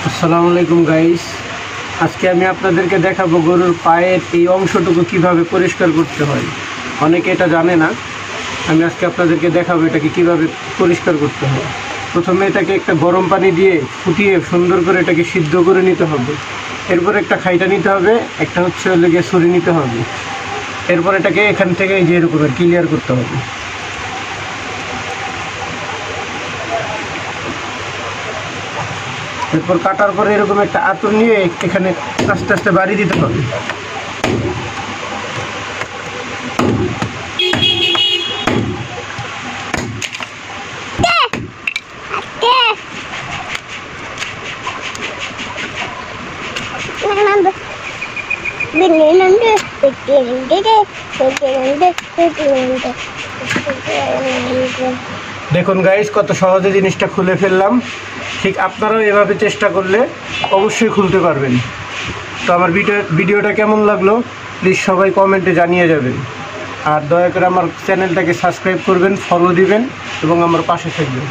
আসসালামু আলাইকুম গাইস, আজকে আমি আপনাদেরকে দেখাবো গরুর পায়ের এই অংশটুকু কিভাবে পরিষ্কার করতে হয়। অনেকে এটা জানে না, আমি আজকে আপনাদেরকে দেখাবো এটাকে কিভাবে পরিষ্কার করতে হয়। প্রথমে এটাকে একটা গরম পানি দিয়ে ফুটিয়ে সুন্দর করে এটাকে সিদ্ধ করে নিতে হবে। এরপর একটা খাইটা নিতে হবে, একটা হচ্ছে লেগে ছুরি নিতে হবে। এরপর এটাকে এখান থেকে যে এরকমের ক্লিয়ার করতে হবে। এরপর কাটার পরে এরকম একটা আঁতুড় নিয়ে এখানে আস্তে আস্তে বাড়ি দিতে হবে। দেখুন গাইস, কত সহজে জিনিসটা খুলে ফেললাম। ঠিক আপনারাও এভাবে চেষ্টা করলে অবশ্যই খুলতে পারবেন। তো আমার ভিডিওটা কেমন লাগলো প্লিজ সবাই কমেন্টে জানিয়ে যাবেন। আর দয়া করে আমার চ্যানেলটাকে সাবস্ক্রাইব করবেন, ফলো দিবেন এবং আমার পাশে থাকবেন।